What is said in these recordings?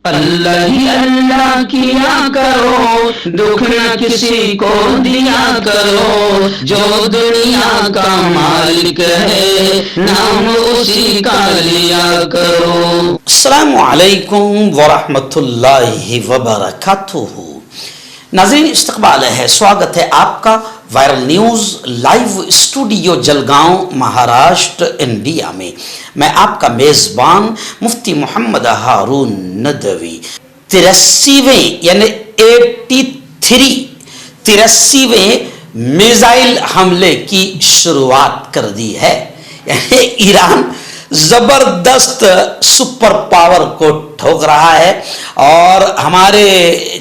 اللہ ہی اللہ کیا کرو، دکھ نہ کسی کو دیا کرو، جو دنیا کا مالک ہے نام اسی کا لیا کرو۔ السلام علیکم ورحمۃ اللہ وبرکاتہ۔ ناظرین استقبال ہے، سواگت ہے آپ کا viral news live studio Jalgaon Maharashtra India میں۔ میں آپ کا میزبان مفتی محمد ہارون ندوی۔ 83ویں یعنی 83ویں میزائل حملے کی شروعات کر دی ہے، یعنی ایران زبردست سپر پاور کو ٹھوک رہا ہے، اور ہمارے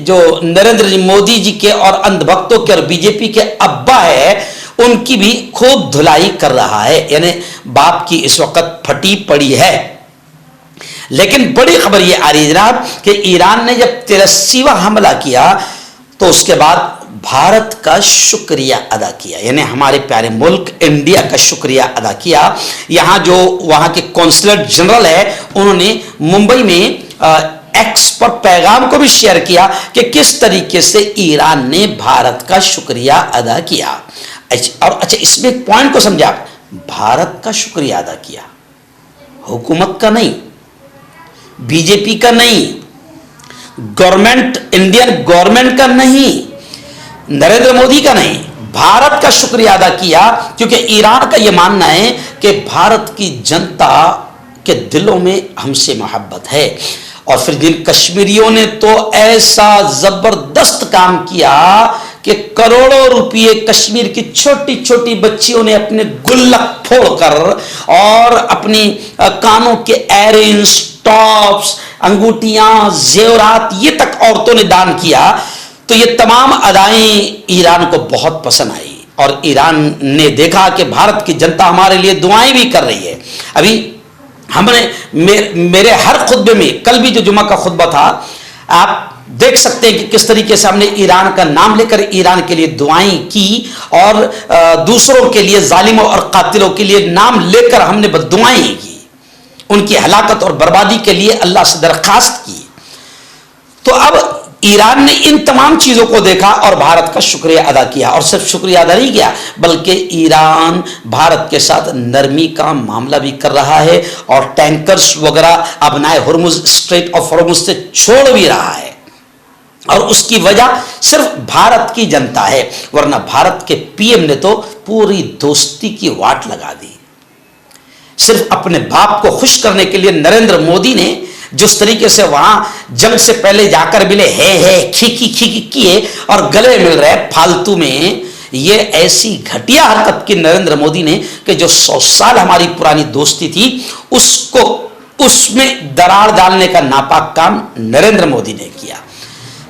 جو نریندر مودی جی کے اور اندھ بھکتوں کے اور بی جے پی کے ابا ہے ان کی بھی خوب دھلائی کر رہا ہے، یعنی باپ کی اس وقت پھٹی پڑی ہے۔ لیکن بڑی خبر یہ آ رہی ہے جناب کہ ایران نے جب 83واں حملہ کیا تو اس کے بعد بھارت کا شکریہ ادا کیا، یعنی ہمارے پیارے ملک انڈیا کا شکریہ ادا کیا۔ یہاں جو وہاں کے کونسلر جنرل ہے انہوں نے ممبئی میں ایکس پر پیغام کو بھی شیئر کیا کہ کس طریقے سے ایران نے بھارت کا شکریہ ادا کیا۔ اور اچھا اس میں ایک پوائنٹ کو سمجھا، بھارت کا شکریہ ادا کیا، حکومت کا نہیں، بی جے پی کا نہیں، گورنمنٹ انڈین گورنمنٹ کا نہیں، نریندر مودی کا نہیں، بھارت کا شکریہ ادا کیا، کیونکہ ایران کا یہ ماننا ہے کہ بھارت کی جنتا کے دلوں میں ہم سے محبت ہے۔ اور پھر جن کشمیریوں نے تو ایسا زبردست کام کیا کہ کروڑوں روپئے کشمیر کی چھوٹی چھوٹی بچیوں نے اپنے گلک پھوڑ کر اور اپنی کانوں کے ایئرنگز، ٹاپس، انگوٹیاں، زیورات یہ تک عورتوں نے دان کیا۔ تو یہ تمام ادائیں ایران کو بہت پسند آئی، اور ایران نے دیکھا کہ بھارت کی جنتا ہمارے لیے دعائیں بھی کر رہی ہے۔ ابھی ہم نے میرے ہر خطبے میں، کل بھی جو جمعہ کا خطبہ تھا، آپ دیکھ سکتے ہیں کہ کس طریقے سے ہم نے ایران کا نام لے کر ایران کے لیے دعائیں کی، اور دوسروں کے لیے، ظالموں اور قاتلوں کے لیے نام لے کر ہم نے بددعائیں کی، ان کی ہلاکت اور بربادی کے لیے اللہ سے درخواست کی۔ تو اب ایران نے ان تمام چیزوں کو دیکھا اور بھارت کا شکریہ ادا کیا، اور صرف شکریہ ادا نہیں کیا بلکہ ایران بھارت کے ساتھ نرمی کا معاملہ بھی کر رہا ہے، اور ٹینکرز وغیرہ ابنائے ہرمز، اسٹریٹ آف ہرمز سے چھوڑ بھی رہا ہے، اور اس کی وجہ صرف بھارت کی جنتا ہے، ورنہ بھارت کے پی ایم نے تو پوری دوستی کی واٹ لگا دی۔ صرف اپنے باپ کو خوش کرنے کے لیے نریندر مودی نے جس طریقے سے وہاں جنگ سے پہلے جا کر ملے، ہے کھی کیے اور گلے مل رہے پھالتو میں، یہ ایسی گھٹیا حرکت کی نریندر مودی نے کہ جو 100 سال ہماری پرانی دوستی تھی اس میں دراڑ ڈالنے کا ناپاک کام نریندر مودی نے کیا۔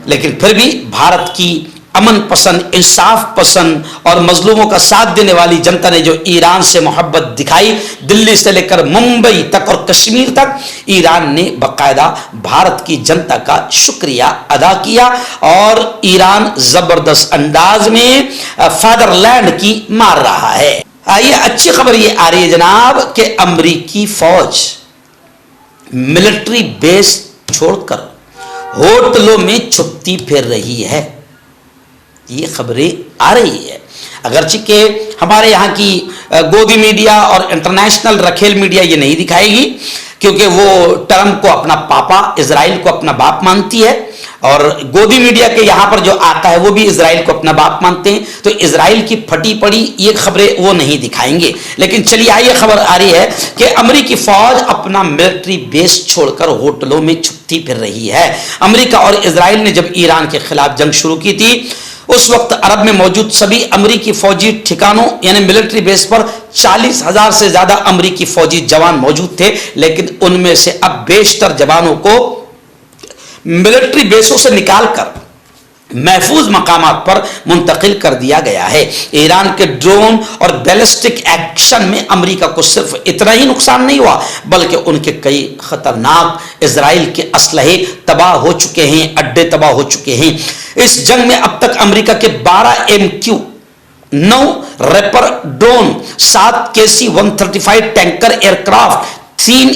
لیکن پھر بھی بھارت کی امن پسند، انصاف پسند اور مظلوموں کا ساتھ دینے والی جنتا نے جو ایران سے محبت دکھائی، دلی سے لے کر ممبئی تک اور کشمیر تک، ایران نے باقاعدہ بھارت کی جنتا کا شکریہ ادا کیا، اور ایران زبردست انداز میں فادر لینڈ کی مار رہا ہے۔ آئیے اچھی خبر یہ آ رہی ہے جناب کہ امریکی فوج ملٹری بیس چھوڑ کر ہوٹلوں میں چھٹی پھیر رہی ہے، یہ خبریں آ رہی ہے۔ اگرچہ کہ ہمارے یہاں کی گودی میڈیا اور انٹرنیشنل رکھیل میڈیا یہ نہیں دکھائے گی، کیونکہ وہ ٹرمپ کو اپنا پاپا، اسرائیل کو اپنا باپ مانتی ہے، اور گودی میڈیا کے یہاں پر جو آتا ہے وہ بھی اسرائیل کو اپنا باپ مانتے ہیں، تو اسرائیل کی پھٹی پڑی یہ خبریں وہ نہیں دکھائیں گے۔ لیکن چلیے آئیے خبر آ رہی ہے کہ امریکی فوج اپنا ملٹری بیس چھوڑ کر ہوٹلوں میں چھٹی پھر رہی ہے۔ امریکہ اور اسرائیل نے جب ایران کے خلاف جنگ شروع کی تھی، اس وقت عرب میں موجود سبھی امریکی فوجی ٹھکانوں یعنی ملٹری بیس پر 40,000 سے زیادہ امریکی فوجی جوان موجود تھے، لیکن ان میں سے اب بیشتر جوانوں کو ملٹری بیسوں سے نکال کر محفوظ مقامات پر منتقل کر دیا گیا ہے۔ ایران کے ڈرون اور بیلسٹک ایکشن میں امریکہ کو صرف اتنا ہی نقصان نہیں ہوا بلکہ ان کے کئی خطرناک اسرائیل کے اسلحے تباہ ہو چکے ہیں، اڈے تباہ ہو چکے ہیں۔ اس جنگ میں اب تک امریکہ کے 12 MQ-9 Reaper drone, 7 KC-135 tanker aircraft, 3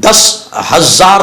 10,000